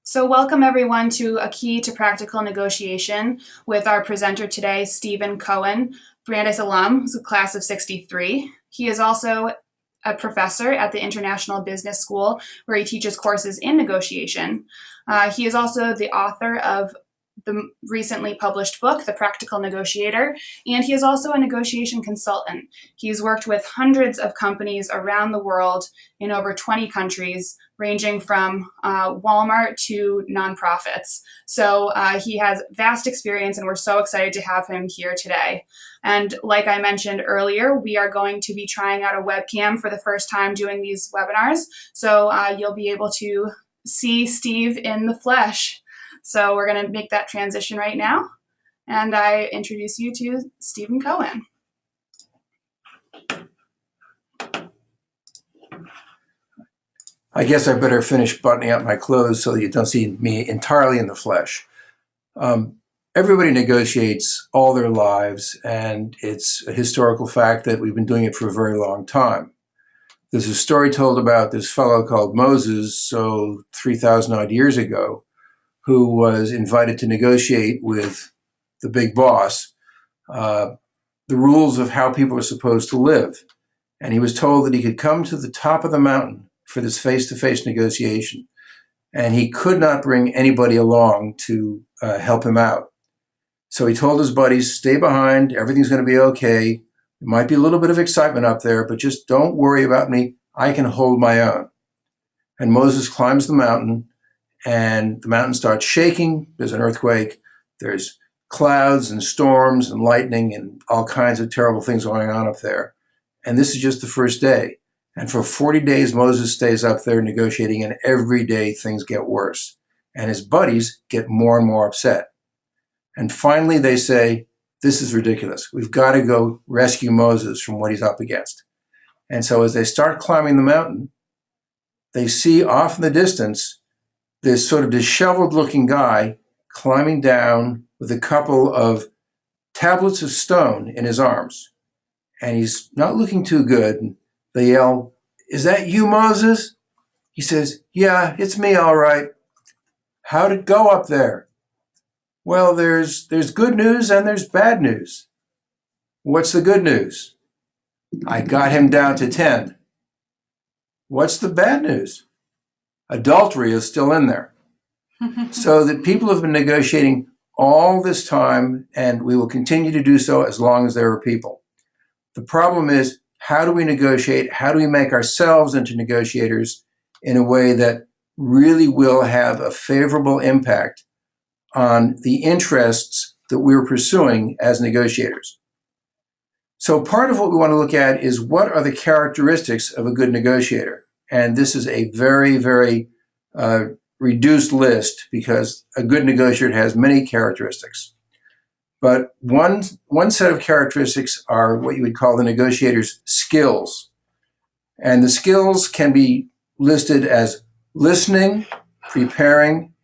So, welcome everyone to A Key to Practical Negotiation with our presenter today, Stephen Cohen, Brandeis alum, who's a class of 63. He is also a professor at the International Business School, where he teaches courses in negotiation. He is also the author of the recently published book, The Practical Negotiator, and he is also a negotiation consultant. He's worked with hundreds of companies around the world in over 20 countries, ranging from Walmart to nonprofits. So he has vast experience, and we're so excited to have him here today. And like I mentioned earlier, we are going to be trying out a webcam for the first time doing these webinars. So you'll be able to see Steve in the flesh. So we're going to make that transition right now. And I introduce you to Stephen Cohen. I guess I better finish buttoning up my clothes so that you don't see me entirely in the flesh. Everybody negotiates all their lives, and it's a historical fact that we've been doing it for a very long time. There's a story told about this fellow called Moses, 3,000 odd years ago, who was invited to negotiate with the big boss the rules of how people are supposed to live. And he was told that he could come to the top of the mountain for this face-to-face negotiation. And he could not bring anybody along to help him out. So he told his buddies, stay behind, everything's going to be okay. There might be a little bit of excitement up there, but just don't worry about me. I can hold my own. And Moses climbs the mountain, and the mountain starts shaking. There's an earthquake. There's clouds and storms and lightning and all kinds of terrible things going on up there. And this is just the first day. And for 40 days, Moses stays up there negotiating, and every day things get worse. And his buddies get more and more upset. And finally they say, this is ridiculous. We've got to go rescue Moses from what he's up against. And so as they start climbing the mountain, they see off in the distance this sort of disheveled looking guy climbing down with a couple of tablets of stone in his arms. And he's not looking too good. They yell, is that you, Moses? He says, yeah, it's me, all right. How'd it go up there? Well, there's good news and there's bad news. What's the good news? I got him down to 10. What's the bad news? Adultery is still in there. So that people have been negotiating all this time, and we will continue to do so as long as there are people. The problem is, how do we negotiate? How do we make ourselves into negotiators in a way that really will have a favorable impact on the interests that we're pursuing as negotiators? So part of what we want to look at is, what are the characteristics of a good negotiator? And this is a very, very reduced list, because a good negotiator has many characteristics. But one set of characteristics are what you would call the negotiator's skills. And the skills can be listed as listening, preparing,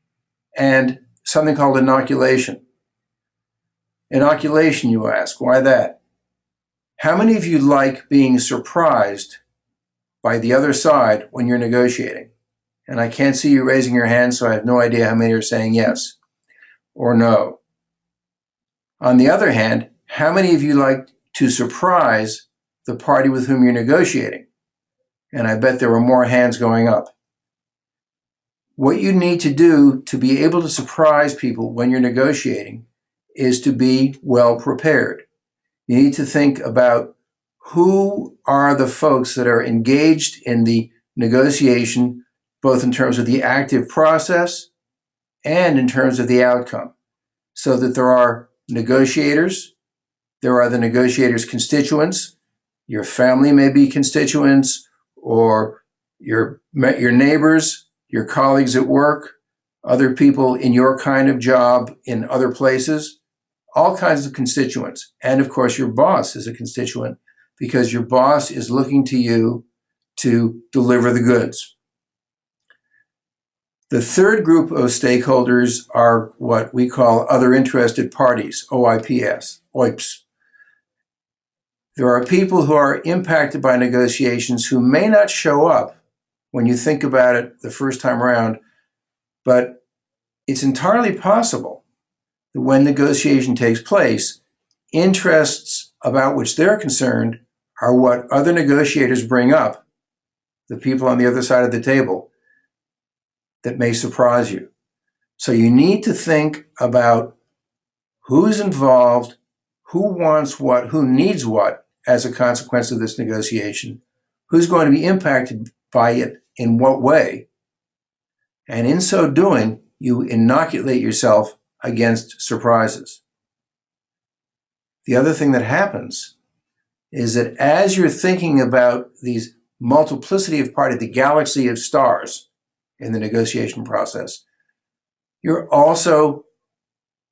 and something called inoculation. Inoculation, you ask, why that? How many of you like being surprised by the other side when you're negotiating? And I can't see you raising your hand, so I have no idea how many are saying yes or no. On the other hand, how many of you like to surprise the party with whom you're negotiating? And I bet there were more hands going up. What you need to do to be able to surprise people when you're negotiating is to be well prepared. You need to think about who are the folks that are engaged in the negotiation, both in terms of the active process and in terms of the outcome, so that there are negotiators, there are the negotiators' constituents. Your family may be constituents, or your neighbors, your colleagues at work, other people in your kind of job in other places, all kinds of constituents. And of course, your boss is a constituent, because your boss is looking to you to deliver the goods. The third group of stakeholders are what we call other interested parties, OIPs. There are people who are impacted by negotiations who may not show up when you think about it the first time around, but it's entirely possible that when negotiation takes place, interests about which they're concerned are what other negotiators bring up, the people on the other side of the table, that may surprise you. So you need to think about who's involved, who wants what, who needs what as a consequence of this negotiation, who's going to be impacted by it in what way. And in so doing, you inoculate yourself against surprises. The other thing that happens is that as you're thinking about these multiplicity of parties, the galaxy of stars in the negotiation process, you're also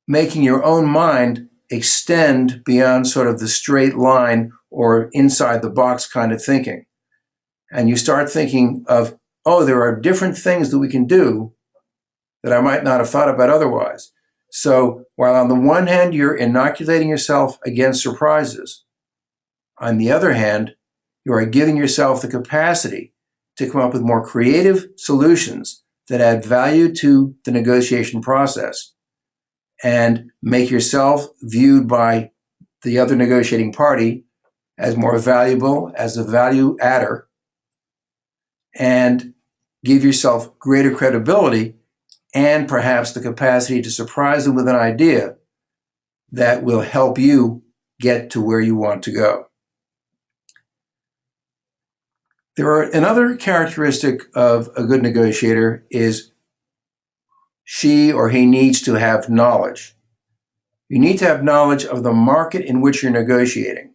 making your own mind extend beyond sort of the straight line or inside the box kind of thinking. And you start thinking of, oh, there are different things that we can do that I might not have thought about otherwise. So while on the one hand, you're inoculating yourself against surprises, on the other hand, you are giving yourself the capacity to come up with more creative solutions that add value to the negotiation process and make yourself viewed by the other negotiating party as more valuable, as a value adder, and give yourself greater credibility and perhaps the capacity to surprise them with an idea that will help you get to where you want to go. Another characteristic of a good negotiator is she or he needs to have knowledge. You need to have knowledge of the market in which you're negotiating.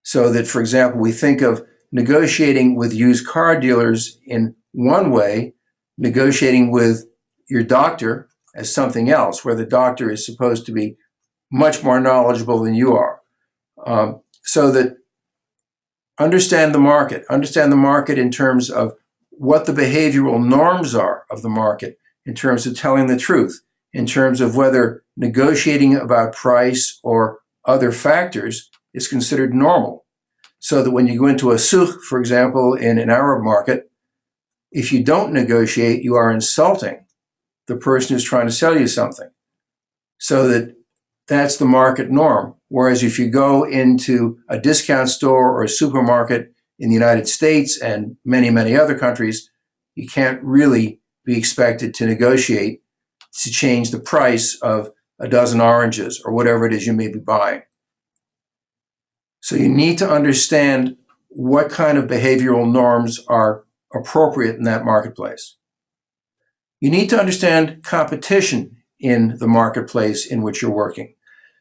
So that, for example, we think of negotiating with used car dealers in one way, negotiating with your doctor as something else, where the doctor is supposed to be much more knowledgeable than you are. So that understand the market in terms of what the behavioral norms are of the market, in terms of telling the truth, in terms of whether negotiating about price or other factors is considered normal. So that when you go into a souk, for example, in an Arab market, if you don't negotiate, you are insulting the person who's trying to sell you something. So that's the market norm. Whereas if you go into a discount store or a supermarket in the United States and many, many other countries, you can't really be expected to negotiate to change the price of a dozen oranges or whatever it is you may be buying. So you need to understand what kind of behavioral norms are appropriate in that marketplace. You need to understand competition in the marketplace in which you're working.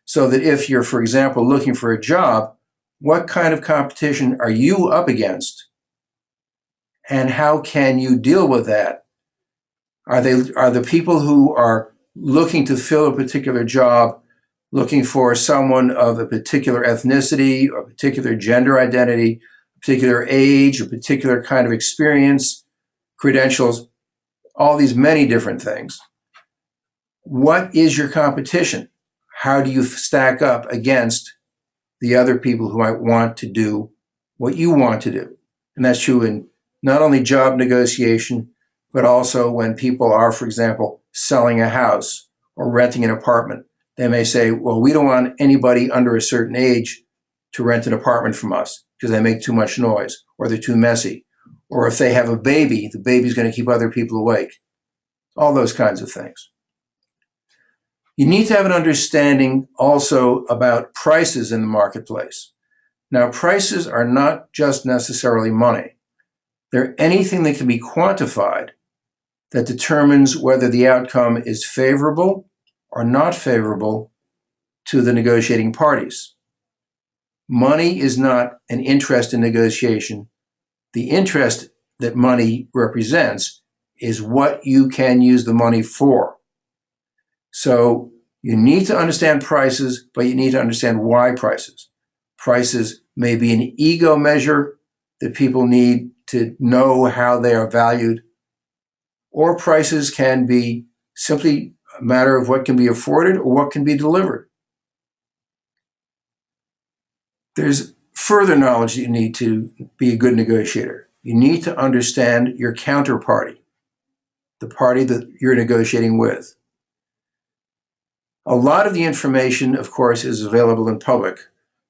So that if you're, for example, looking for a job, what kind of competition are you up against? And how can you deal with that? Are the people who are looking to fill a particular job looking for someone of a particular ethnicity or particular gender identity, particular age, or particular kind of experience, credentials, all these many different things? What is your competition? How do you stack up against the other people who might want to do what you want to do? And that's true in not only job negotiation, but also when people are, for example, selling a house or renting an apartment. They may say, well, we don't want anybody under a certain age to rent an apartment from us because they make too much noise or they're too messy. Or if they have a baby, the baby's going to keep other people awake. All those kinds of things. You need to have an understanding also about prices in the marketplace. Now, prices are not just necessarily money. They're anything that can be quantified that determines whether the outcome is favorable or not favorable to the negotiating parties. Money is not an interest in negotiation. The interest that money represents is what you can use the money for. So you need to understand prices, but you need to understand why prices. Prices may be an ego measure that people need to know how they are valued, or prices can be simply a matter of what can be afforded or what can be delivered. There's further knowledge that you need to be a good negotiator. You need to understand your counterparty, the party that you're negotiating with. A lot of the information, of course, is available in public.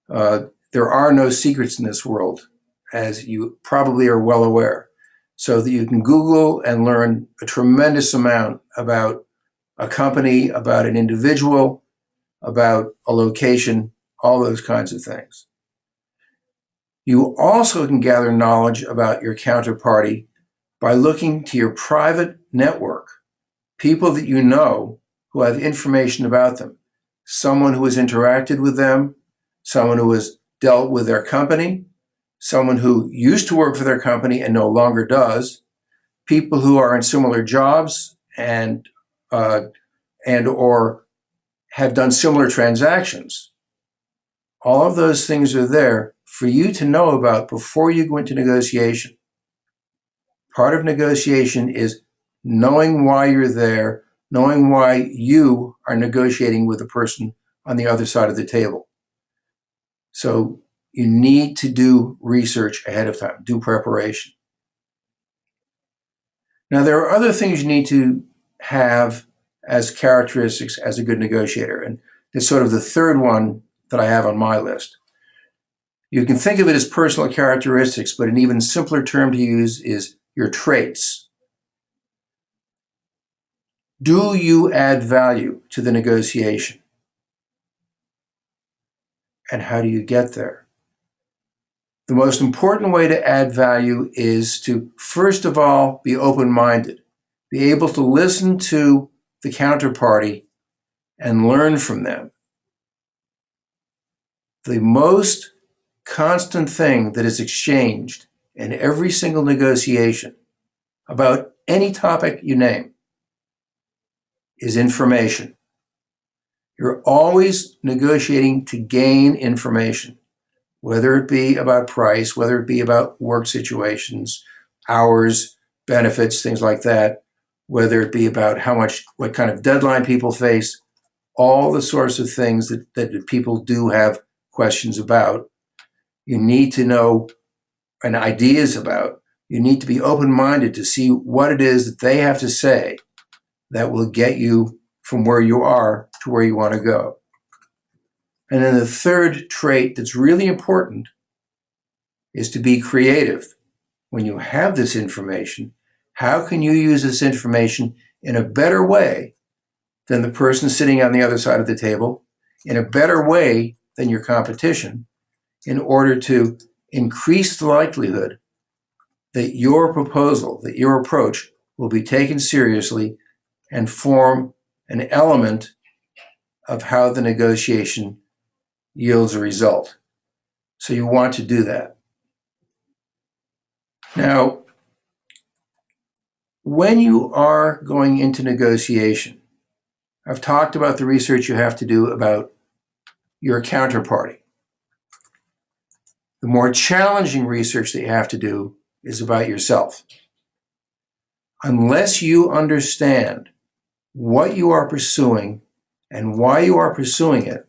There are no secrets in this world, as you probably are well aware, so that you can Google and learn a tremendous amount about a company, about an individual, about a location, all those kinds of things. You also can gather knowledge about your counterparty by looking to your private network, people that you know who have information about them, someone who has interacted with them, someone who has dealt with their company, someone who used to work for their company and no longer does, people who are in similar jobs and or have done similar transactions. All of those things are there for you to know about before you go into negotiation. Part of negotiation is knowing why you're there, knowing why you are negotiating with the person on the other side of the table. So you need to do research ahead of time, do preparation. Now, there are other things you need to have as characteristics as a good negotiator, and it's sort of the third one that I have on my list. You can think of it as personal characteristics, but an even simpler term to use is your traits. Do you add value to the negotiation? And how do you get there? The most important way to add value is to, first of all, be open-minded, be able to listen to the counterparty and learn from them. The most constant thing that is exchanged in every single negotiation about any topic you name is information. You're always negotiating to gain information, whether it be about price, whether it be about work situations, hours, benefits, things like that, whether it be about what kind of deadline people face, all the sorts of things that people do have questions about. You need to know and ideas about. You need to be open-minded to see what it is that they have to say that will get you from where you are to where you want to go. And then the third trait that's really important is to be creative. When you have this information, how can you use this information in a better way than the person sitting on the other side of the table, in a better way than your competition, in order to increase the likelihood that your proposal, that your approach will be taken seriously and form an element of how the negotiation yields a result. So you want to do that. Now, when you are going into negotiation, I've talked about the research you have to do about your counterparty. The more challenging research that you have to do is about yourself. Unless you understand what you are pursuing and why you are pursuing it,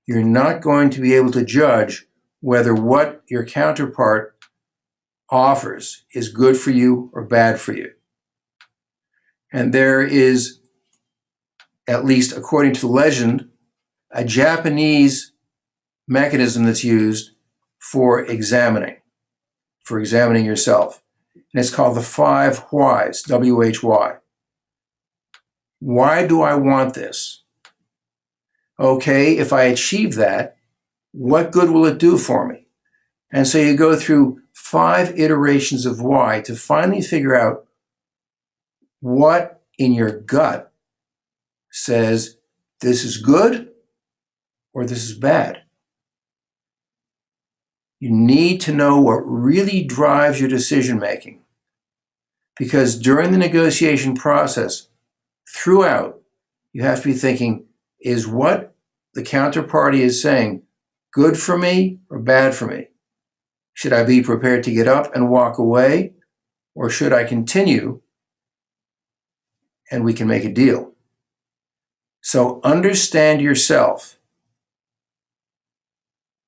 you're not going to be able to judge whether what your counterpart offers is good for you or bad for you. And there is, at least according to legend, a Japanese mechanism that's used for examining yourself. And it's called the 5 whys, W-H-Y. Why do I want this? Okay, if I achieve that, what good will it do for me? And so you go through 5 iterations of why to finally figure out what in your gut says this is good or this is bad. You need to know what really drives your decision making, because during the negotiation process, throughout, you have to be thinking, is what the counterparty is saying good for me or bad for me? Should I be prepared to get up and walk away, or should I continue and we can make a deal? So understand yourself.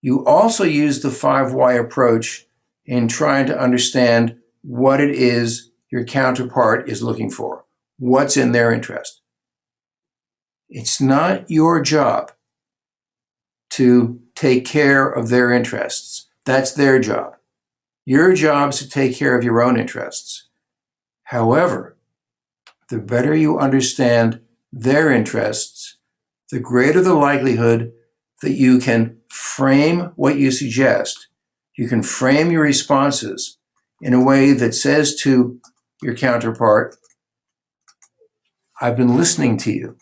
You also use the 5 why approach in trying to understand what it is your counterpart is looking for. What's in their interest? It's not your job to take care of their interests. That's their job. Your job is to take care of your own interests. However, the better you understand their interests, the greater the likelihood that you can frame what you suggest. You can frame your responses in a way that says to your counterpart, I've been listening to you.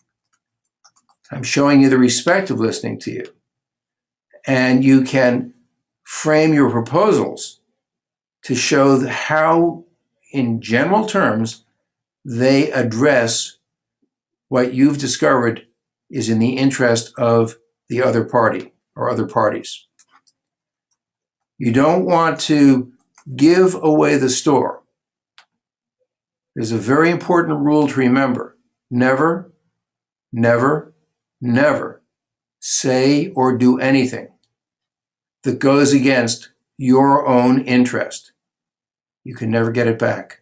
I'm showing you the respect of listening to you. And you can frame your proposals to show how, in general terms, they address what you've discovered is in the interest of the other party or other parties. You don't want to give away the store. There's a very important rule to remember. Never, never, never say or do anything that goes against your own interest. You can never get it back.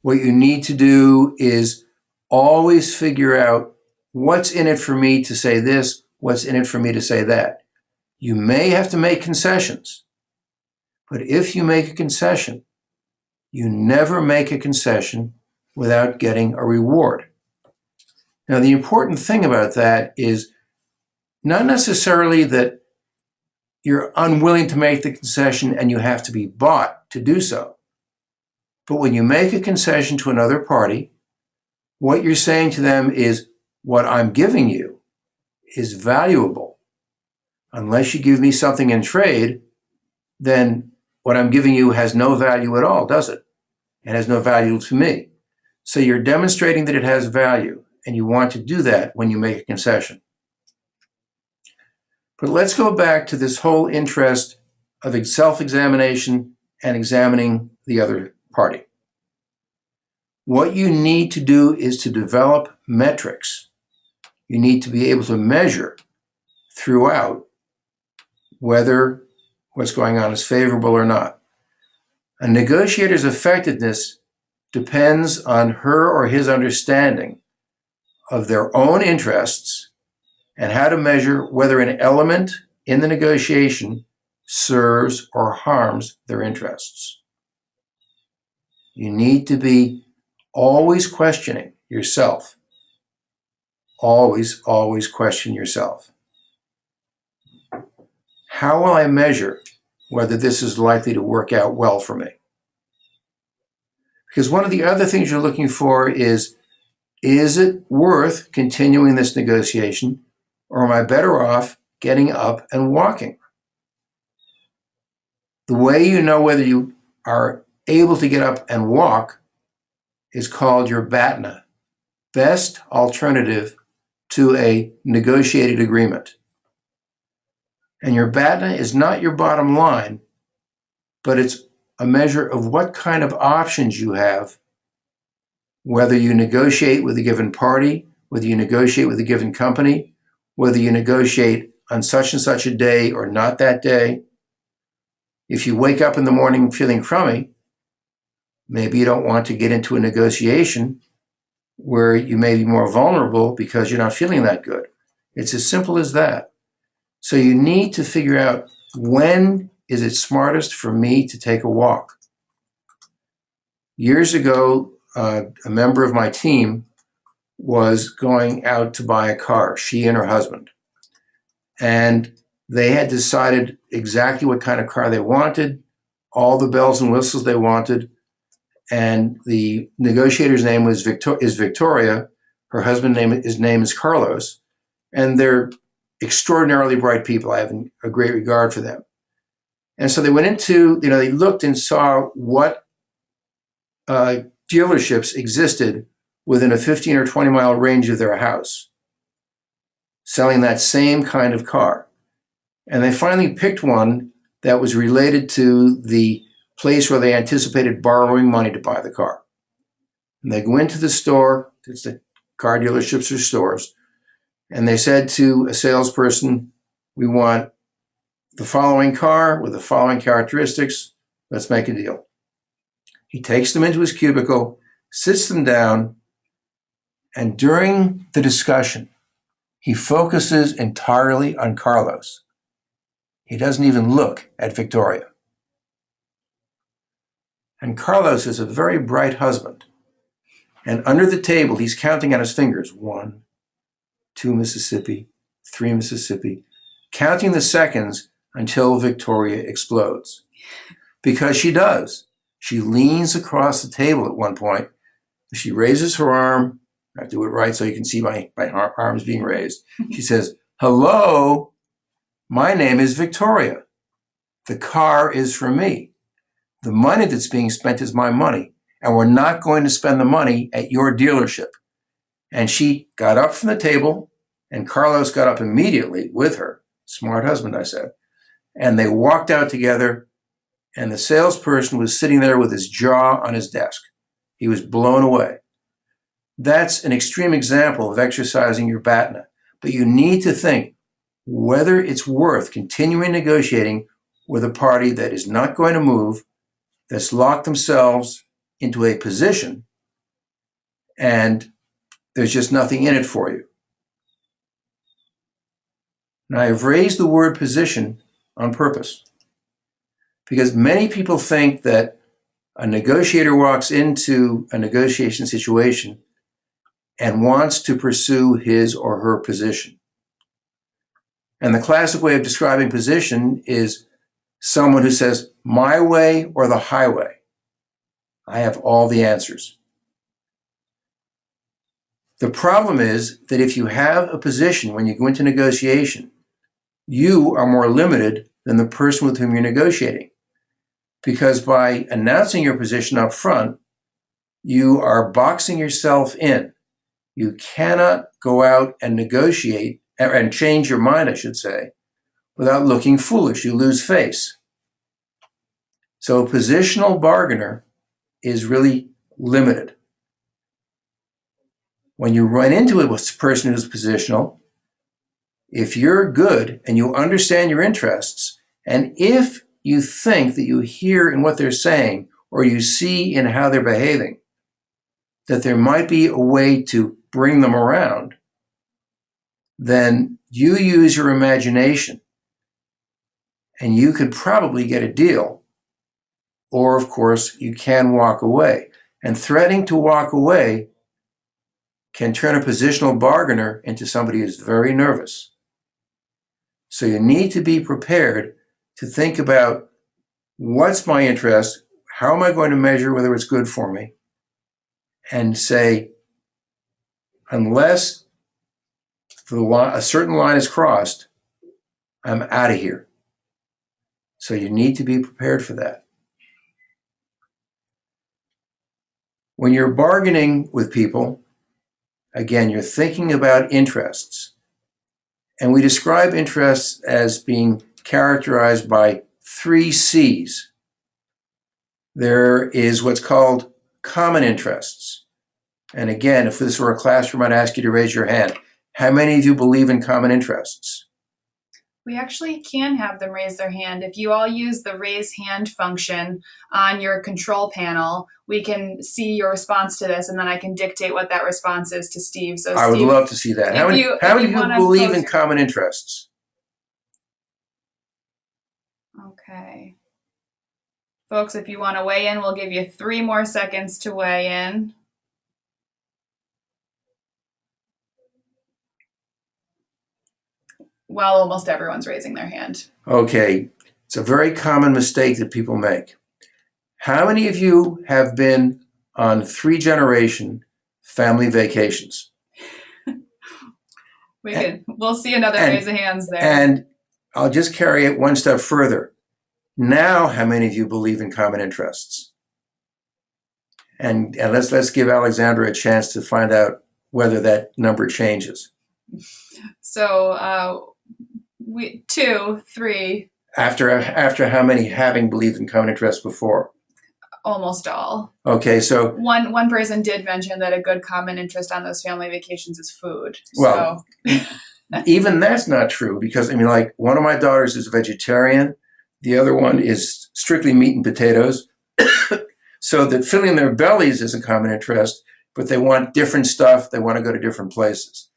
What you need to do is always figure out what's in it for me to say this, what's in it for me to say that. You may have to make concessions, but if you make a concession, you never make a concession without getting a reward. Now, the important thing about that is not necessarily that you're unwilling to make the concession and you have to be bought to do so. But when you make a concession to another party, what you're saying to them is, what I'm giving you is valuable. Unless you give me something in trade, then what I'm giving you has no value at all, does it? It has no value to me. So you're demonstrating that it has value, and you want to do that when you make a concession. But let's go back to this whole interest of self-examination and examining the other party. What you need to do is to develop metrics. You need to be able to measure throughout whether what's going on is favorable or not. A negotiator's effectiveness depends on her or his understanding of their own interests and how to measure whether an element in the negotiation serves or harms their interests. You need to be always questioning yourself. Always, always question yourself. How will I measure whether this is likely to work out well for me? Because one of the other things you're looking for is it worth continuing this negotiation, or am I better off getting up and walking? The way you know whether you are able to get up and walk is called your BATNA, best alternative to a negotiated agreement. And your BATNA is not your bottom line, but it's a measure of what kind of options you have, whether you negotiate with a given party, whether you negotiate with a given company, whether you negotiate on such and such a day or not that day. If you wake up in the morning feeling crummy, maybe you don't want to get into a negotiation where you may be more vulnerable because you're not feeling that good. It's as simple as that. So you need to figure out, when is it smartest for me to take a walk? Years ago, a member of my team was going out to buy a car, she and her husband. And they had decided exactly what kind of car they wanted, all the bells and whistles they wanted. And the negotiator's name is Victoria. Her husband's name is Carlos. And they're extraordinarily bright people. I have a great regard for them. And so they went into, they looked and saw what dealerships existed within a 15 or 20 mile range of their house, selling that same kind of car. And they finally picked one that was related to the place where they anticipated borrowing money to buy the car. And they go into the store, it's the car dealerships or stores, and they said to a salesperson, we want the following car with the following characteristics, let's make a deal. He takes them into his cubicle, sits them down, and during the discussion, he focuses entirely on Carlos. He doesn't even look at Victoria. And Carlos is a very bright husband. And under the table, he's counting on his fingers. 1, 2 Mississippi, 3 Mississippi, counting the seconds until Victoria explodes. Because she does. She leans across the table at one point. She raises her arm. I do it right so you can see my arms being raised. She says, "Hello, my name is Victoria. The car is for me. The money that's being spent is my money, and we're not going to spend the money at your dealership." And she got up from the table, and Carlos got up immediately with her. Smart husband, I said. And they walked out together, and the salesperson was sitting there with his jaw on his desk. He was blown away. That's an extreme example of exercising your BATNA, but you need to think whether it's worth continuing negotiating with a party that is not going to move, that's locked themselves into a position, and there's just nothing in it for you. Now, I've raised the word position on purpose because many people think that a negotiator walks into a negotiation situation and wants to pursue his or her position. And the classic way of describing position is someone who says, my way or the highway. I have all the answers. The problem is that if you have a position when you go into negotiation, you are more limited than the person with whom you're negotiating. Because by announcing your position up front, you are boxing yourself in. You cannot go out and negotiate and change your mind, I should say, without looking foolish. You lose face. So a positional bargainer is really limited. When you run into a person who's positional, if you're good and you understand your interests, and if you think that you hear in what they're saying or you see in how they're behaving, that there might be a way to bring them around, then you use your imagination and you could probably get a deal. Or, of course, you can walk away. And threatening to walk away can turn a positional bargainer into somebody who's very nervous. So you need to be prepared to think about what's my interest, how am I going to measure whether it's good for me, and say, unless a certain line is crossed, I'm out of here. So you need to be prepared for that. When you're bargaining with people, again, you're thinking about interests. And we describe interests as being characterized by 3 C's. There is what's called common interests. And again, if this were a classroom, I'd ask you to raise your hand. How many of you believe in common interests? We actually can have them raise their hand. If you all use the raise hand function on your control panel, we can see your response to this, and then I can dictate what that response is to Steve. So I would love to see that. How many of you believe in common interests? Okay. Folks, if you want to weigh in, we'll give you 3 more seconds to weigh in. Well, almost everyone's raising their hand. Okay. It's a very common mistake that people make. How many of you have been on 3-generation family vacations? We'll see another raise of hands there. And I'll just carry it one step further. Now, how many of you believe in common interests? And let's give Alexandra a chance to find out whether that number changes. So 2, 3. After how many having believed in common interests before? Almost all. Okay, so one person did mention that a good common interest on those family vacations is food. Well, so. Even that's not true because, I mean, like one of my daughters is a vegetarian. The other one is strictly meat and potatoes. So that filling their bellies is a common interest, but they want different stuff. They want to go to different places.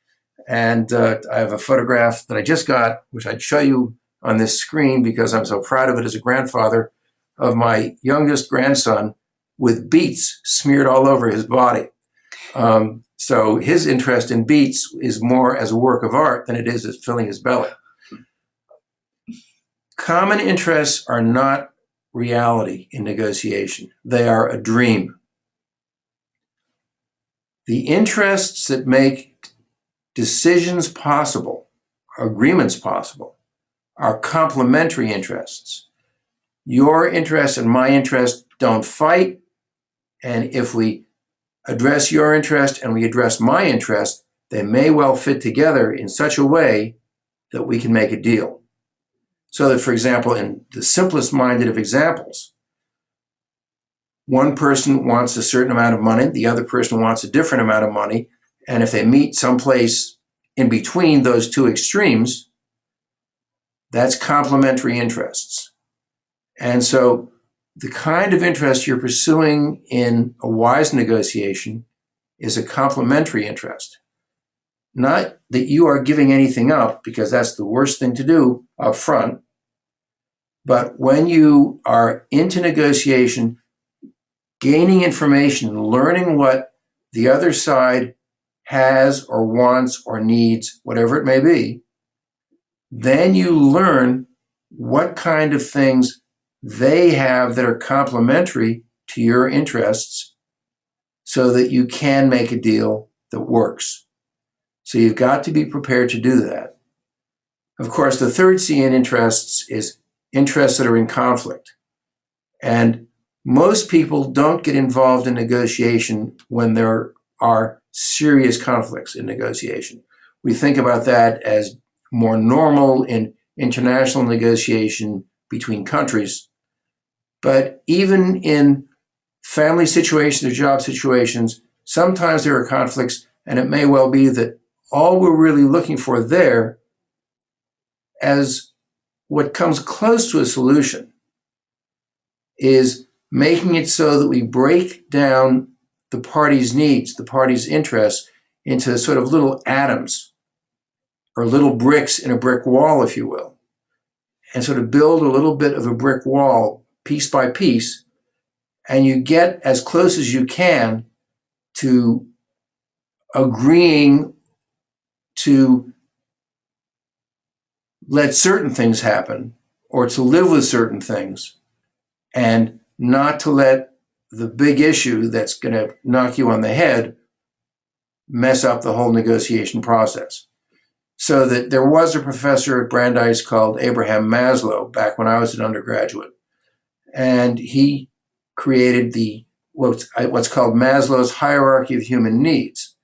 And I have a photograph that I just got, which I'd show you on this screen because I'm so proud of it as a grandfather, of my youngest grandson with beets smeared all over his body. So his interest in beets is more as a work of art than it is as filling his belly. Common interests are not reality in negotiation. They are a dream. The interests that make decisions possible, agreements possible, are complementary interests. Your interest and my interest don't fight, and if we address your interest and we address my interest, they may well fit together in such a way that we can make a deal. So that, for example, in the simplest minded of examples, one person wants a certain amount of money, the other person wants a different amount of money, and if they meet someplace in between those two extremes, that's complementary interests. And so the kind of interest you're pursuing in a wise negotiation is a complementary interest. Not that you are giving anything up, because that's the worst thing to do up front, but when you are into negotiation, gaining information, learning what the other side has or wants or needs, whatever it may be, then you learn what kind of things they have that are complementary to your interests so that you can make a deal that works. So you've got to be prepared to do that. Of course, the third C in interests is interests that are in conflict. And most people don't get involved in negotiation when there are serious conflicts in negotiation. We think about that as more normal in international negotiation between countries. But even in family situations or job situations, sometimes there are conflicts, and it may well be that all we're really looking for there as what comes close to a solution is making it so that we break down the party's needs, the party's interests, into sort of little atoms or little bricks in a brick wall, if you will, and sort of build a little bit of a brick wall piece by piece, and you get as close as you can to agreeing to let certain things happen or to live with certain things and not to let the big issue that's going to knock you on the head mess up the whole negotiation process. So that there was a professor at Brandeis called Abraham Maslow back when I was an undergraduate, and he created what's called Maslow's hierarchy of human needs.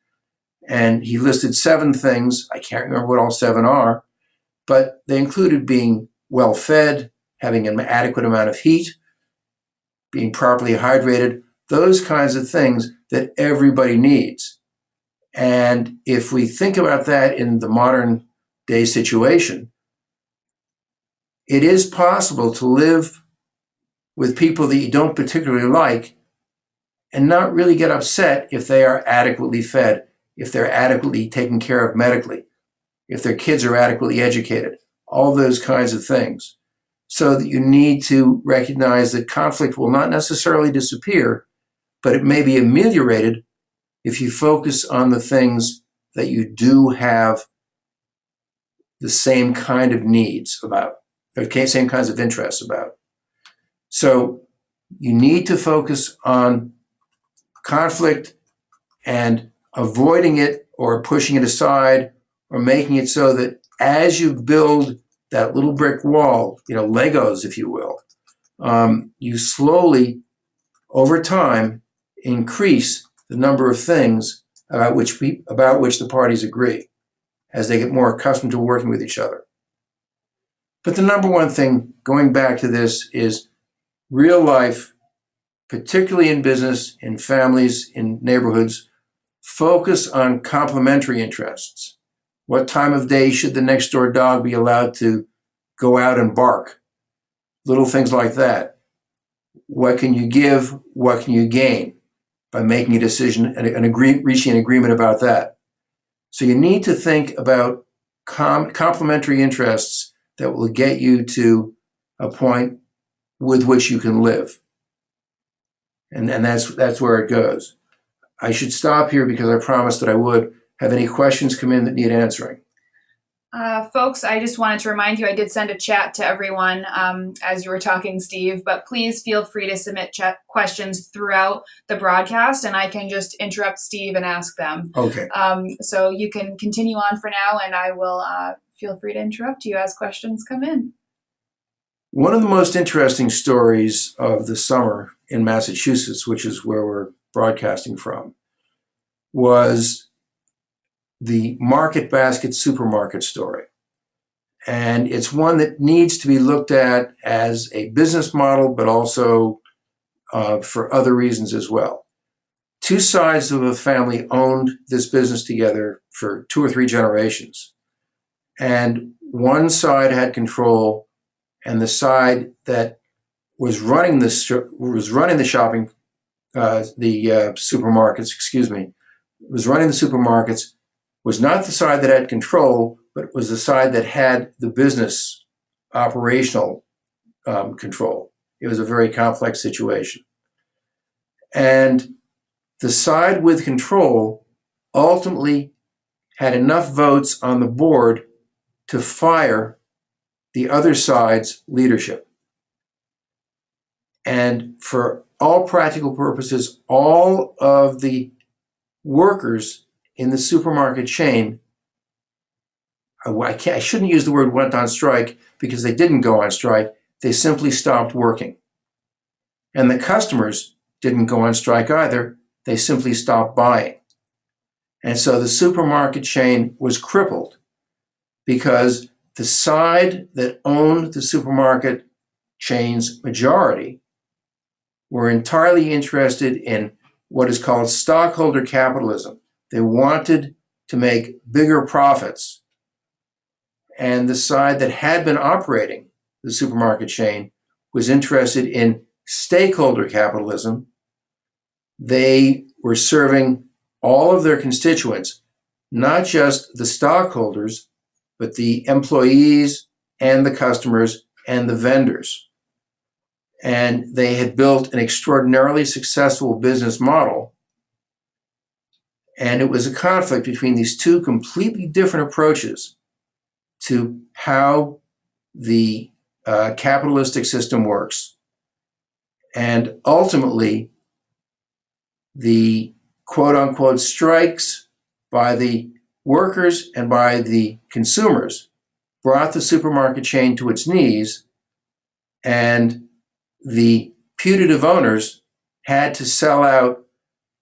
And he listed 7 things. I can't remember what all 7 are, but they included being well fed, having an adequate amount of heat, being properly hydrated, those kinds of things that everybody needs. And if we think about that in the modern day situation, it is possible to live with people that you don't particularly like and not really get upset if they are adequately fed, if they're adequately taken care of medically, if their kids are adequately educated, all those kinds of things. So that you need to recognize that conflict will not necessarily disappear, but it may be ameliorated if you focus on the things that you do have the same kind of needs about, or same kinds of interests about. So you need to focus on conflict and avoiding it or pushing it aside or making it so that as you build that little brick wall, Legos, if you will, you slowly, over time, increase the number of things about which the parties agree as they get more accustomed to working with each other. But the number one thing, going back to this, is real life, particularly in business, in families, in neighborhoods, focus on complementary interests. What time of day should the next door dog be allowed to go out and bark? Little things like that. What can you give? What can you gain by making a decision and reaching an agreement about that? So you need to think about complementary interests that will get you to a point with which you can live. And that's where it goes. I should stop here because I promised that I would. Have any questions come in that need answering? Folks, I just wanted to remind you, I did send a chat to everyone as you were talking, Steve, but please feel free to submit questions throughout the broadcast, and I can just interrupt Steve and ask them. Okay. So you can continue on for now, and I will feel free to interrupt you as questions come in. One of the most interesting stories of the summer in Massachusetts, which is where we're broadcasting from, was the Market Basket supermarket story. And it's one that needs to be looked at as a business model, but also for other reasons as well. Two sides of a family owned this business together for 2 or 3 generations. And one side had control, and the side that was running the supermarkets was not the side that had control, but was the side that had the business operational control. It was a very complex situation. And the side with control ultimately had enough votes on the board to fire the other side's leadership. And for all practical purposes, all of the workers in the supermarket chain, I shouldn't use the word went on strike because they didn't go on strike. They simply stopped working. And the customers didn't go on strike either. They simply stopped buying. And so the supermarket chain was crippled because the side that owned the supermarket chain's majority were entirely interested in what is called stockholder capitalism. They wanted to make bigger profits. And the side that had been operating the supermarket chain was interested in stakeholder capitalism. They were serving all of their constituents, not just the stockholders, but the employees and the customers and the vendors. And they had built an extraordinarily successful business model. And it was a conflict between these two completely different approaches to how the capitalistic system works. And ultimately, the quote unquote strikes by the workers and by the consumers brought the supermarket chain to its knees, and the putative owners had to sell out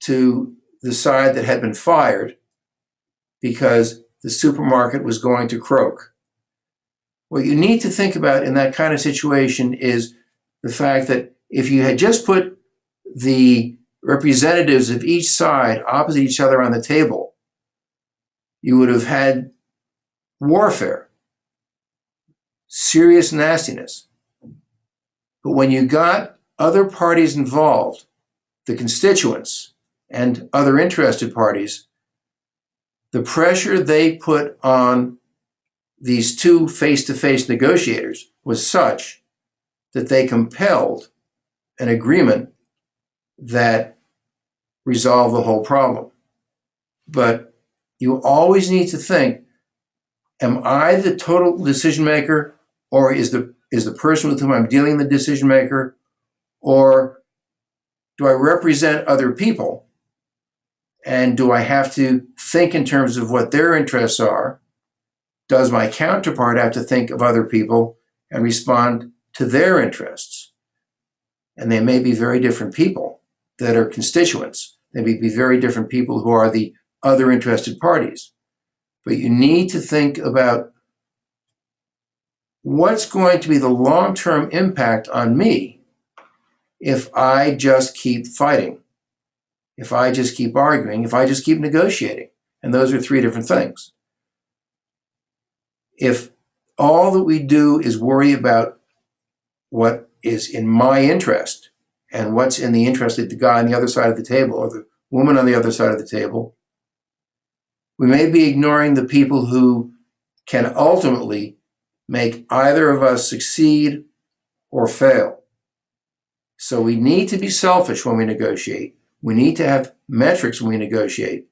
to the side that had been fired because the supermarket was going to croak. What you need to think about in that kind of situation is the fact that if you had just put the representatives of each side opposite each other on the table, you would have had warfare, serious nastiness. But when you got other parties involved, the constituents and other interested parties, the pressure they put on these two face-to-face negotiators was such that they compelled an agreement that resolved the whole problem. But you always need to think, am I the total decision maker, or is the person with whom I'm dealing the decision maker, or do I represent other people? And do I have to think in terms of what their interests are? Does my counterpart have to think of other people and respond to their interests? And they may be very different people that are constituents. They may be very different people who are the other interested parties. But you need to think about what's going to be the long-term impact on me if I just keep fighting, if I just keep arguing, if I just keep negotiating. And those are 3 different things. If all that we do is worry about what is in my interest, and what's in the interest of the guy on the other side of the table or the woman on the other side of the table, we may be ignoring the people who can ultimately make either of us succeed or fail. So we need to be selfish when we negotiate. We need to have metrics when we negotiate,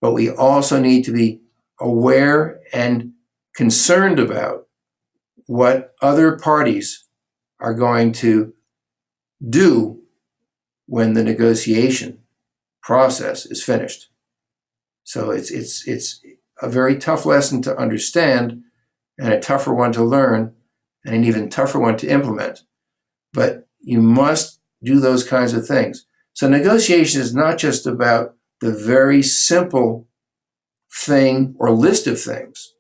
but we also need to be aware and concerned about what other parties are going to do when the negotiation process is finished. So it's a very tough lesson to understand and a tougher one to learn and an even tougher one to implement. But you must do those kinds of things. So negotiation is not just about the very simple thing or list of things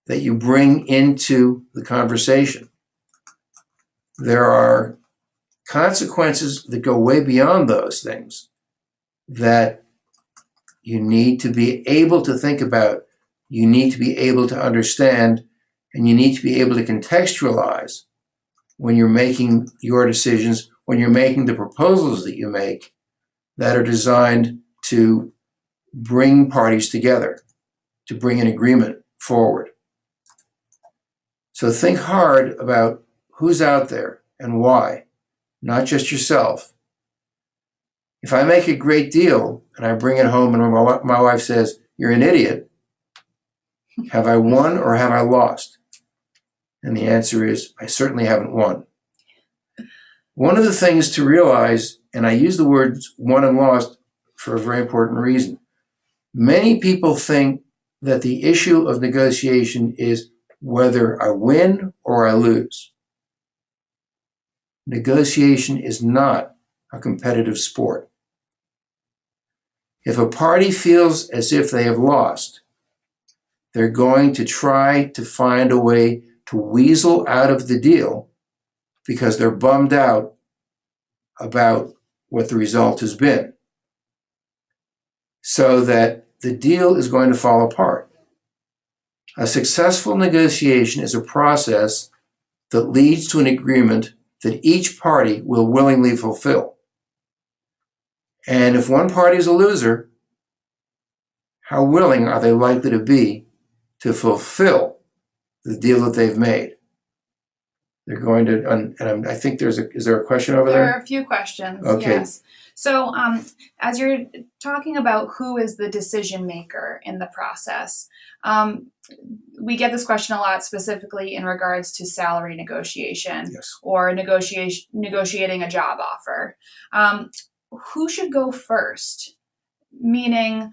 that you bring into the conversation. There are consequences that go way beyond those things that you need to be able to think about, you need to be able to understand, and you need to be able to contextualize when you're making your decisions, when you're making the proposals that you make that are designed to bring parties together, to bring an agreement forward. So think hard about who's out there and why, not just yourself. If I make a great deal and I bring it home and my wife says, "You're an idiot," have I won or have I lost? And the answer is, I certainly haven't won. One of the things to realize, and I use the words won and lost for a very important reason. Many people think that the issue of negotiation is whether I win or I lose. Negotiation is not a competitive sport. If a party feels as if they have lost, they're going to try to find a way to weasel out of the deal because they're bummed out about what the result has been, so that the deal is going to fall apart. A successful negotiation is a process that leads to an agreement that each party will willingly fulfill. And if one party is a loser, how willing are they likely to be to fulfill the deal that they've made? They're going to, and I think is there a question over there? There are a few questions, okay. Yes. So as you're talking about who is the decision maker in the process, we get this question a lot specifically in regards to salary negotiation. Yes. Or negotiating a job offer. Who should go first? Meaning,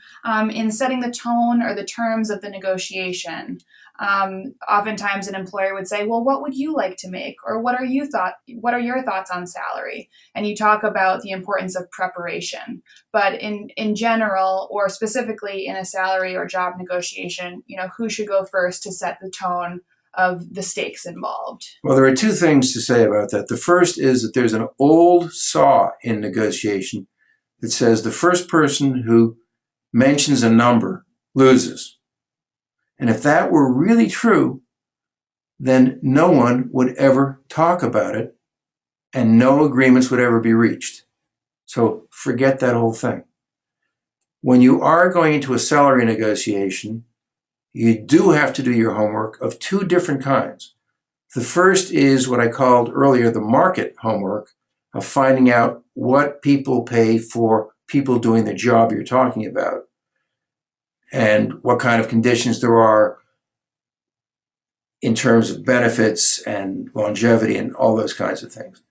in setting the tone or the terms of the negotiation, oftentimes an employer would say, well, what would you like to make? Or what are your thoughts on salary? And you talk about the importance of preparation. But in general, or specifically in a salary or job negotiation, who should go first to set the tone of the stakes involved? Well, there are two things to say about that. The first is that there's an old saw in negotiation that says the first person who mentions a number loses. And if that were really true, then no one would ever talk about it and no agreements would ever be reached. So forget that whole thing. When you are going into a salary negotiation, you do have to do your homework of two different kinds. The first is what I called earlier the market homework of finding out what people pay for people doing the job you're talking about and what kind of conditions there are in terms of benefits and longevity and all those kinds of things.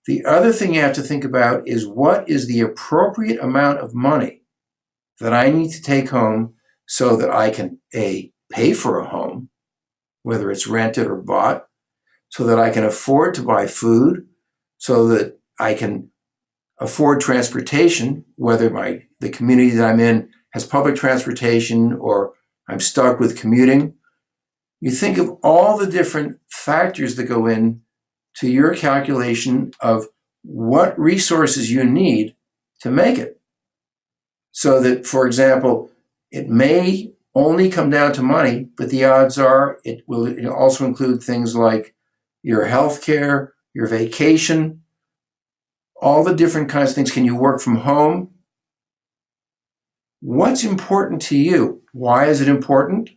The other thing you have to think about is what is the appropriate amount of money that I need to take home so that I can pay for a home, whether it's rented or bought, so that I can afford to buy food, so that I can afford transportation, whether the community that I'm in has public transportation or I'm stuck with commuting. You think of all the different factors that go in to your calculation of what resources you need to make it. So that, for example, it may only come down to money, but the odds are it will also include things like your health care, your vacation, all the different kinds of things. Can you work from home? What's important to you? Why is it important?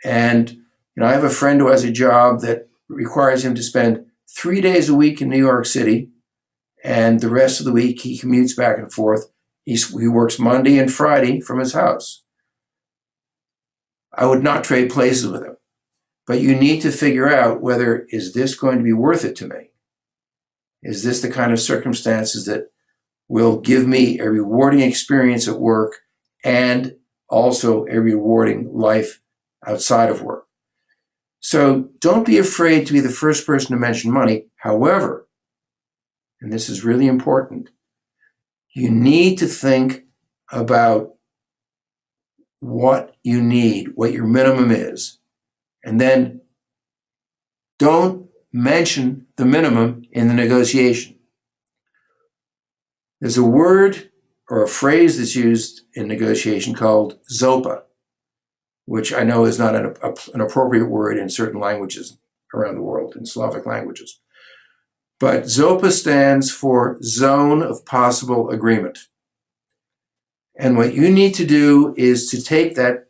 And I have a friend who has a job that requires him to spend 3 days a week in New York City, and the rest of the week he commutes back and forth. He works Monday and Friday from his house. I would not trade places with him. But you need to figure out whether, is this going to be worth it to me? Is this the kind of circumstances that will give me a rewarding experience at work and also a rewarding life outside of work? So don't be afraid to be the first person to mention money. However, and this is really important, you need to think about what you need, what your minimum is, and then don't mention the minimum in the negotiation. There's a word or a phrase that's used in negotiation called ZOPA, which I know is not an appropriate word in certain languages around the world, in Slavic languages. But ZOPA stands for Zone of Possible Agreement. And what you need to do is to take that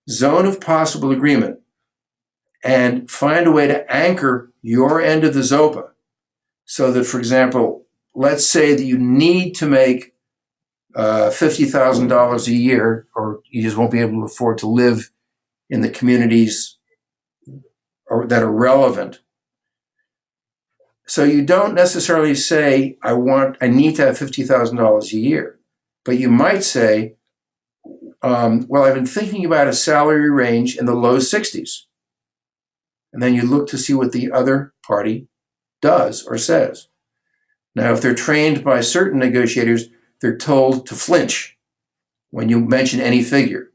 zone of possible agreement and find a way to anchor your end of the ZOPA so that, for example, let's say that you need to make $50,000 a year, or you just won't be able to afford to live in the communities that are relevant. So you don't necessarily say, I need to have $50,000 a year, but you might say, well, I've been thinking about a salary range in the low 60s. And then you look to see what the other party does or says. Now, if they're trained by certain negotiators, they're told to flinch when you mention any figure.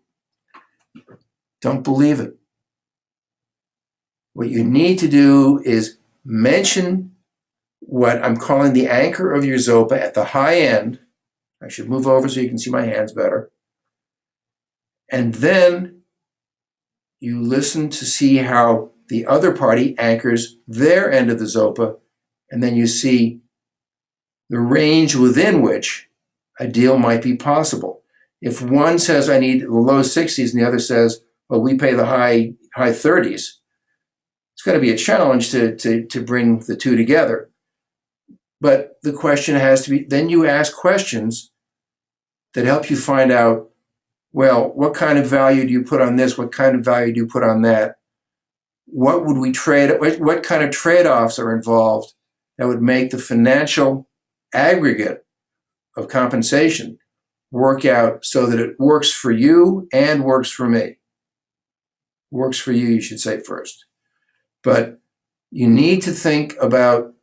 Don't believe it. What you need to do is mention what I'm calling the anchor of your ZOPA at the high end. I should move over so you can see my hands better. And then you listen to see how the other party anchors their end of the ZOPA, and then you see the range within which a deal might be possible. If one says I need the low 60s and the other says, well, we pay the high 30s, it's going to be a challenge to bring the two together. But the question has to be, then you ask questions that help you find out, well, what kind of value do you put on this? What kind of value do you put on that? What would we trade? What kind of trade-offs are involved that would make the financial aggregate of compensation work out so that it works for you and works for me? Works for you, you should say first. But you need to think about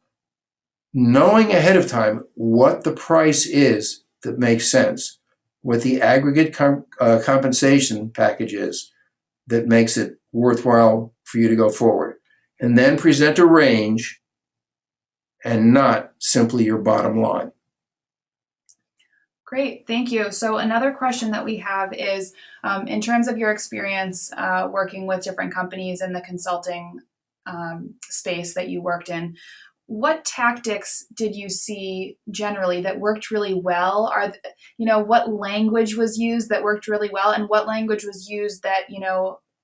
knowing ahead of time what the price is that makes sense, what the aggregate compensation package is that makes it worthwhile for you to go forward, and then present a range and not simply your bottom line. Great, thank you. So another question that we have is, in terms of your experience working with different companies in the consulting space that you worked in, what tactics did you see generally that worked really well? What language was used that worked really well, and what language was used that,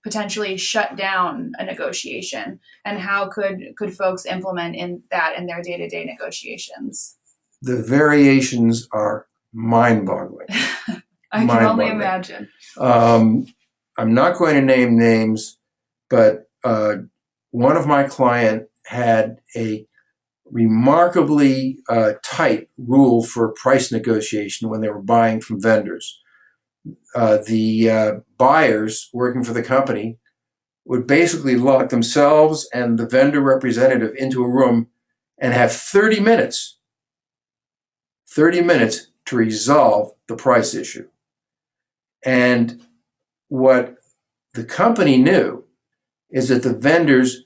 potentially shut down a negotiation? And how could folks implement that in their day-to-day negotiations? The variations are mind-boggling. I can only imagine. I'm not going to name names, but one of my clients had a remarkably tight rule for price negotiation when they were buying from vendors. The buyers working for the company would basically lock themselves and the vendor representative into a room and have 30 minutes to resolve the price issue. And what the company knew is that the vendors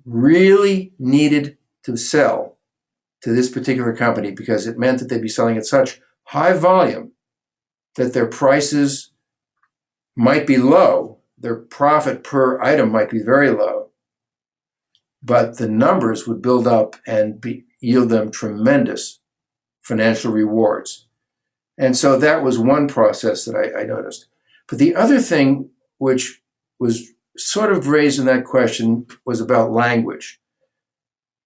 really needed to sell to this particular company because it meant that they'd be selling at such high volume that their prices might be low, their profit per item might be very low, but the numbers would build up and yield them tremendous financial rewards. And so that was one process that I noticed. But the other thing, which was sort of raised in that question, was about language.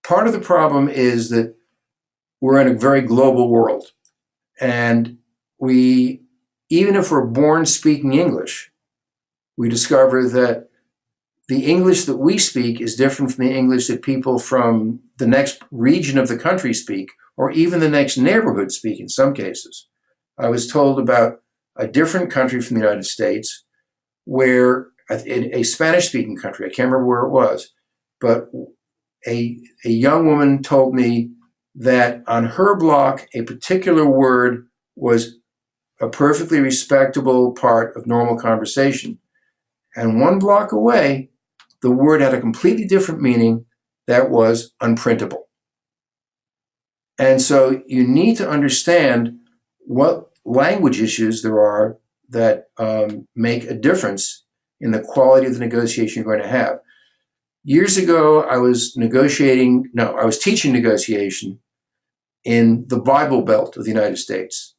Part of the problem is that we're in a very global world. And we, even if we're born speaking English, we discover that the English that we speak is different from the English that people from the next region of the country speak, or even the next neighborhood speak in some cases. I was told about a different country from the United States where a Spanish-speaking country, I can't remember where it was, but a young woman told me that on her block, a particular word was a perfectly respectable part of normal conversation. And one block away, the word had a completely different meaning that was unprintable. And so you need to understand what language issues there are that make a difference in the quality of the negotiation you're going to have. Years ago, I was teaching negotiation in the Bible Belt of the United States.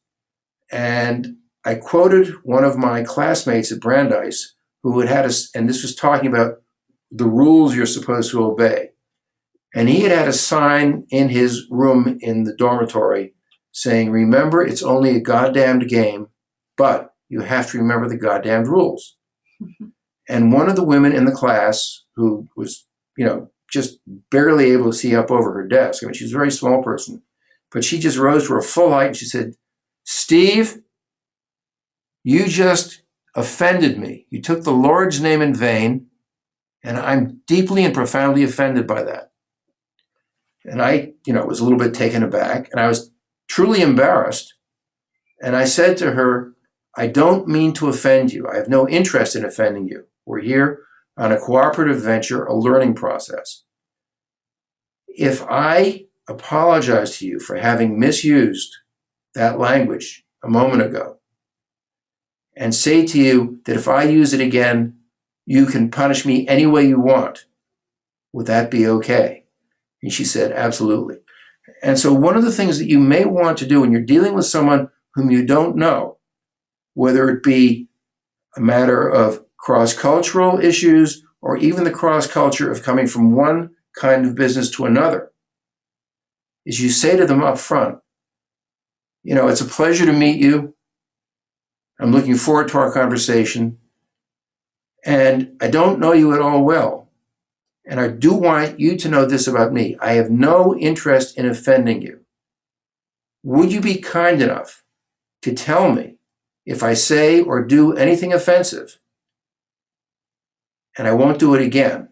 And I quoted one of my classmates at Brandeis who had us, and this was talking about the rules you're supposed to obey. And he had a sign in his room in the dormitory saying, remember, it's only a goddamned game, but you have to remember the goddamned rules. Mm-hmm. And one of the women in the class who was, just barely able to see up over her desk, I mean, she's a very small person, but she just rose to her full height and she said, Steve, you just offended me. You took the Lord's name in vain, and I'm deeply and profoundly offended by that. And I, was a little bit taken aback, and I was truly embarrassed. And I said to her, I don't mean to offend you. I have no interest in offending you. We're here on a cooperative venture, a learning process. If I apologize to you for having misused that language a moment ago, and say to you that if I use it again, you can punish me any way you want, would that be okay? And she said, absolutely. And so one of the things that you may want to do when you're dealing with someone whom you don't know, whether it be a matter of cross-cultural issues or even the cross-culture of coming from one kind of business to another, is you say to them up front, it's a pleasure to meet you. I'm looking forward to our conversation. And I don't know you at all well. And I do want you to know this about me. I have no interest in offending you. Would you be kind enough to tell me if I say or do anything offensive? And I won't do it again.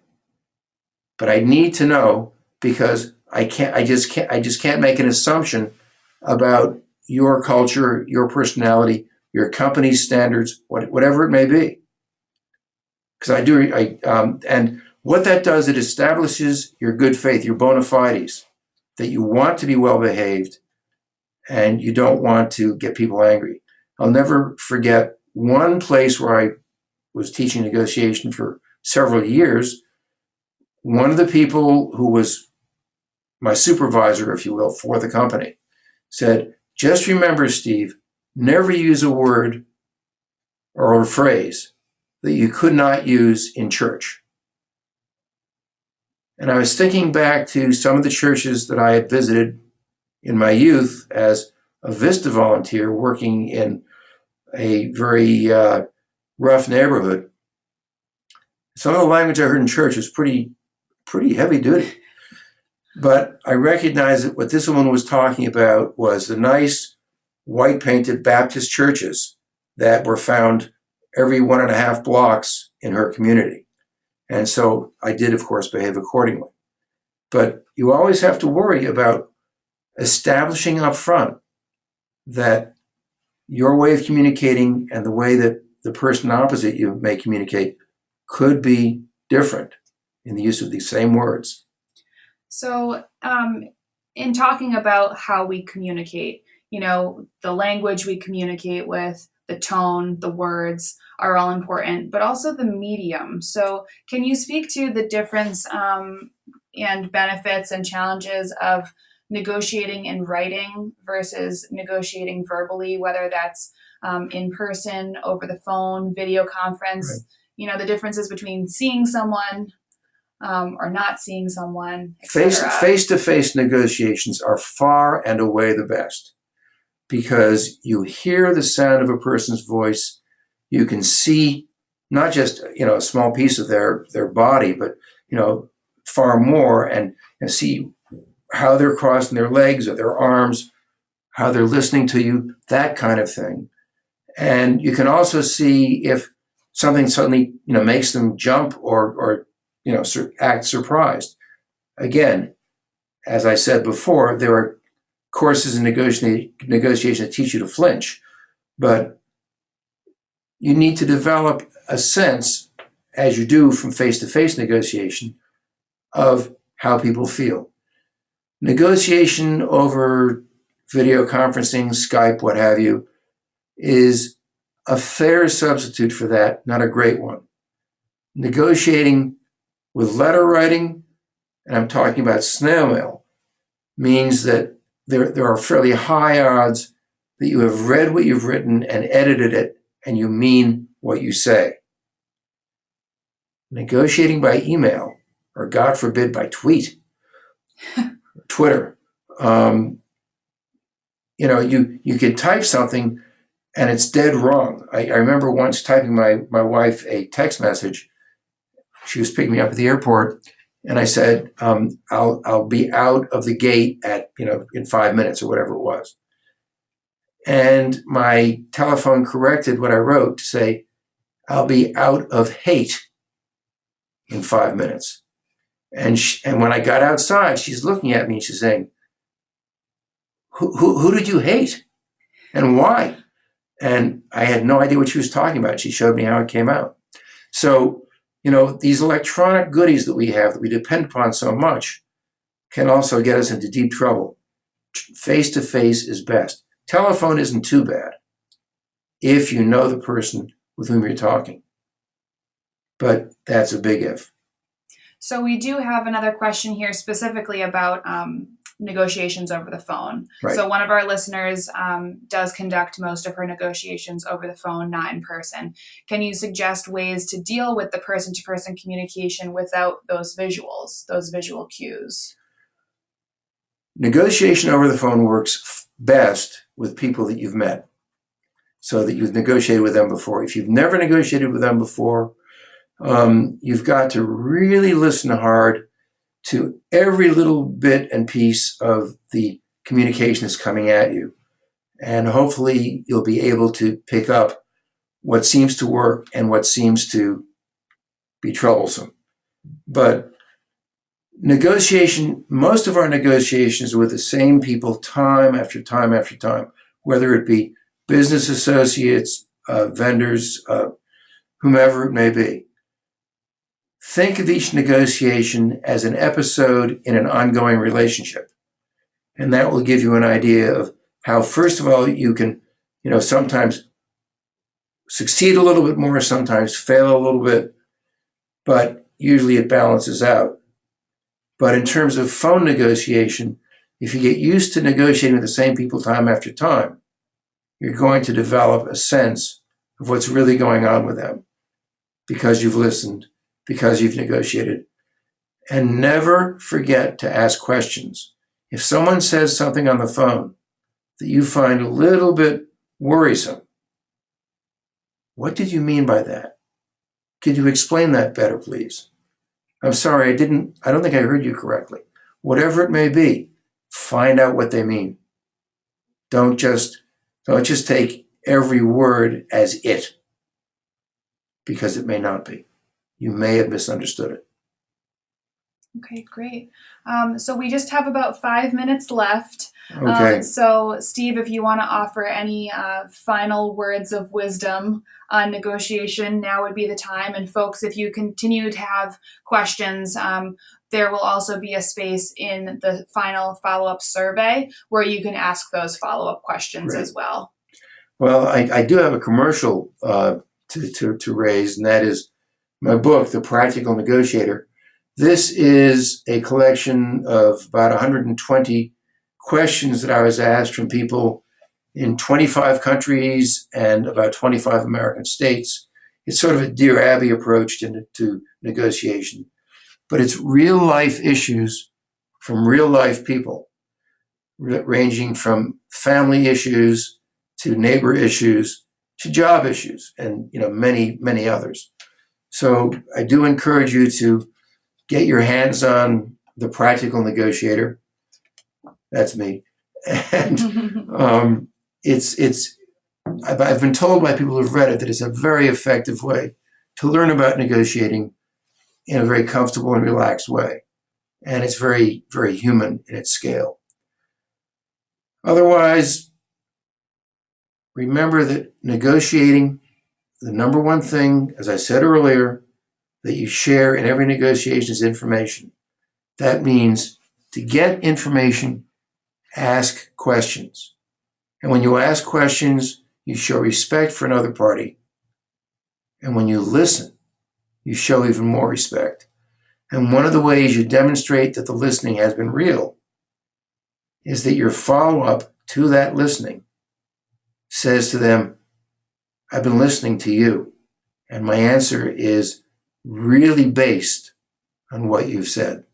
But I need to know because I just can't make an assumption about your culture, your personality, your company's standards, whatever it may be. Because and what that does, it establishes your good faith, your bona fides, that you want to be well behaved and you don't want to get people angry. I'll never forget one place where I was teaching negotiation for several years. One of the people who was my supervisor, if you will, for the company said, just remember, Steve, never use a word or a phrase that you could not use in church. And I was thinking back to some of the churches that I had visited in my youth as a Vista volunteer working in a very rough neighborhood. Some of the language I heard in church was pretty heavy duty. But I recognized that what this woman was talking about was the nice white painted Baptist churches that were found every 1.5 blocks in her community. And so I did, of course, behave accordingly. But you always have to worry about establishing up front that your way of communicating and the way that the person opposite you may communicate could be different in the use of these same words. So in talking about how we communicate, the language we communicate with, the tone, the words are all important, but also the medium. So can you speak to the difference and benefits and challenges of negotiating in writing versus negotiating verbally, whether that's in person, over the phone, video conference. Right. You know, the differences between seeing someone or not seeing someone, Face etc. Face-to-face negotiations are far and away the best because you hear the sound of a person's voice. You can see not just, you know, a small piece of their body, but, you know, far more, and see how they're crossing their legs or their arms, how they're listening to you, that kind of thing. And you can also see if something suddenly, you know, makes them jump or you know, act surprised. Again, as I said before, there are courses in negotiation that teach you to flinch, but you need to develop a sense, as you do from face-to-face negotiation, of how people feel. Negotiation over video conferencing, Skype, what have you, is a fair substitute for that, not a great one. Negotiating with letter writing, and I'm talking about snail mail, means that there are fairly high odds that you have read what you've written and edited it, and you mean what you say. Negotiating by email, or God forbid by Twitter, you know, you could type something and it's dead wrong. I remember once typing my wife a text message. She was picking me up at the airport, and I said, I'll be out of the gate at, you know, in 5 minutes or whatever it was. And my telephone corrected what I wrote to say, I'll be out of hate in 5 minutes. And when I got outside, she's looking at me and she's saying, who did you hate and why? And I had no idea what she was talking about. She showed me how it came out. So, you know, these electronic goodies that we have that we depend upon so much can also get us into deep trouble. Face-to-face is best. Telephone isn't too bad if you know the person with whom you're talking. But that's a big if. So we do have another question here specifically about negotiations over the phone. Right. So one of our listeners does conduct most of her negotiations over the phone, not in person. Can you suggest ways to deal with the person-to-person communication without those visuals, those visual cues? Negotiation over the phone works best with people that you've met, so that you've negotiated with them before. If you've never negotiated with them before, you've got to really listen hard to every little bit and piece of the communication that's coming at you. And hopefully you'll be able to pick up what seems to work and what seems to be troublesome. But negotiation, most of our negotiations are with the same people time after time after time, whether it be business associates, vendors, whomever it may be. Think of each negotiation as an episode in an ongoing relationship. And that will give you an idea of how, first of all, you can, you know, sometimes succeed a little bit more, sometimes fail a little bit, but usually it balances out. But in terms of phone negotiation, if you get used to negotiating with the same people time after time, you're going to develop a sense of what's really going on with them because you've listened, because you've negotiated. And never forget to ask questions. If someone says something on the phone that you find a little bit worrisome, what did you mean by that? Could you explain that better, please? I'm sorry, I don't think I heard you correctly. Whatever it may be, find out what they mean. Don't just take every word as it, because it may not be. You may have misunderstood it. Okay, great. So we just have about 5 minutes left. Okay. So Steve, if you want to offer any final words of wisdom on negotiation, now would be the time. And folks, if you continue to have questions, there will also be a space in the final follow-up survey where you can ask those follow-up questions as well. Well, I do have a commercial to raise, and that is my book, The Practical Negotiator. This is a collection of about 120 questions that I was asked from people in 25 countries and about 25 American states. It's sort of a Dear Abby approach to negotiation, but it's real life issues from real life people, ranging from family issues to neighbor issues to job issues, and many, many others. So I do encourage you to get your hands on The Practical Negotiator. That's me. And I've been told by people who've read it that it's a very effective way to learn about negotiating in a very comfortable and relaxed way. And it's very, very human in its scale. Otherwise, remember that negotiating, the number one thing, as I said earlier, that you share in every negotiation is information. That means to get information, ask questions. And when you ask questions, you show respect for another party. And when you listen, you show even more respect. And one of the ways you demonstrate that the listening has been real is that your follow-up to that listening says to them, I've been listening to you, and my answer is really based on what you've said.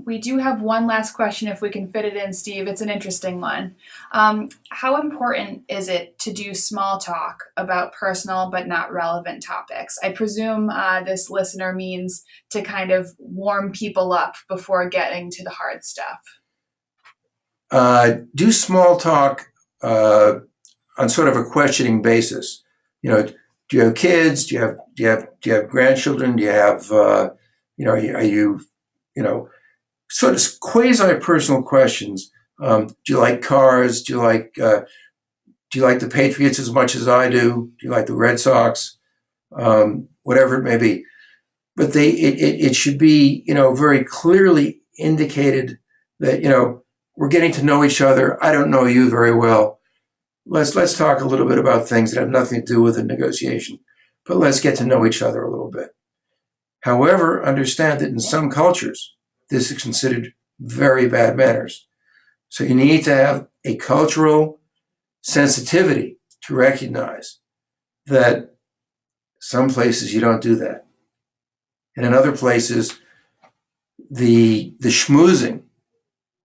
We do have one last question if we can fit it in, Steve. It's an interesting one. How important is it to do small talk about personal but not relevant topics? I presume this listener means to kind of warm people up before getting to the hard stuff. Do small talk on sort of a questioning basis. Do you have kids? Do you have grandchildren? Do you have are you sort of quasi-personal questions? Do you like cars? Do you like the Patriots as much as I do? Do you like the Red Sox? Whatever it may be, but it should be very clearly indicated that we're getting to know each other. I don't know you very well. Let's talk a little bit about things that have nothing to do with the negotiation, but let's get to know each other a little bit. However, understand that in some cultures, this is considered very bad manners. So you need to have a cultural sensitivity to recognize that some places you don't do that. And in other places, the schmoozing,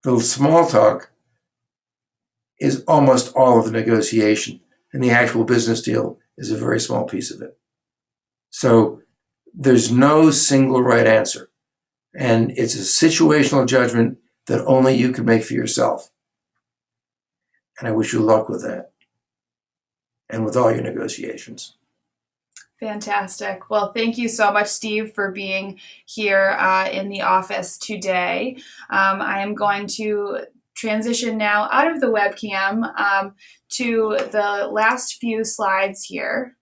the small talk, is almost all of the negotiation. And the actual business deal is a very small piece of it. So there's no single right answer. And it's a situational judgment that only you can make for yourself. And I wish you luck with that and with all your negotiations. Fantastic. Well, thank you so much, Steve, for being here in the office today. I am going to transition now out of the webcam to the last few slides here.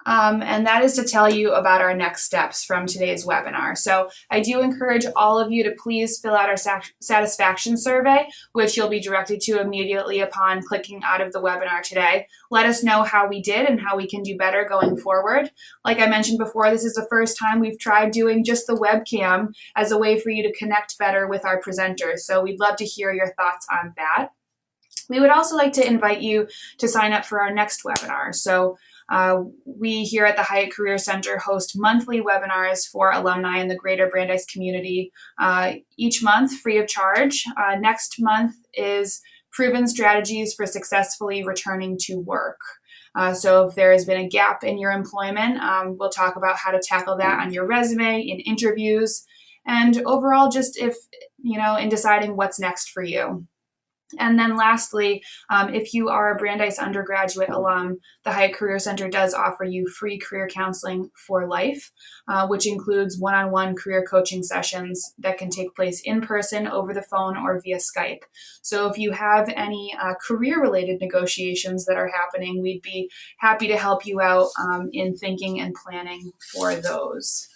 And that is to tell you about our next steps from today's webinar. So I do encourage all of you to please fill out our satisfaction survey, which you'll be directed to immediately upon clicking out of the webinar today. Let us know how we did and how we can do better going forward. Like I mentioned before, this is the first time we've tried doing just the webcam as a way for you to connect better with our presenters. So we'd love to hear your thoughts on that. We would also like to invite you to sign up for our next webinar. So we here at the Hyatt Career Center host monthly webinars for alumni in the greater Brandeis community, each month free of charge. Next month is Proven Strategies for Successfully Returning to Work. So if there has been a gap in your employment, we'll talk about how to tackle that on your resume, in interviews, and overall just in deciding what's next for you. And then lastly, if you are a Brandeis undergraduate alum, the Hyatt Career Center does offer you free career counseling for life, which includes one-on-one career coaching sessions that can take place in person, over the phone, or via Skype. So if you have any career-related negotiations that are happening, we'd be happy to help you out in thinking and planning for those.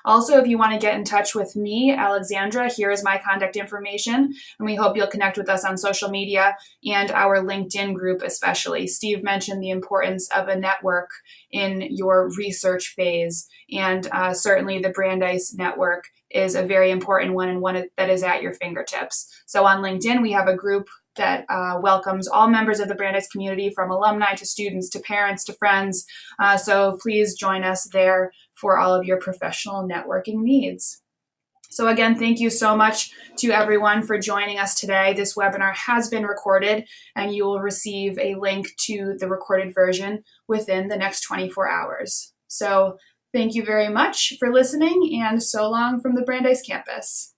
Also, if you want to get in touch with me, Alexandra, here is my contact information, and we hope you'll connect with us on social media and our LinkedIn group especially. Steve mentioned the importance of a network in your research phase, and certainly the Brandeis Network is a very important one and one that is at your fingertips. So on LinkedIn, we have a group that welcomes all members of the Brandeis community, from alumni to students to parents to friends. So please join us there for all of your professional networking needs. So again, thank you so much to everyone for joining us today. This webinar has been recorded, and you will receive a link to the recorded version within the next 24 hours. So thank you very much for listening, and so long from the Brandeis campus.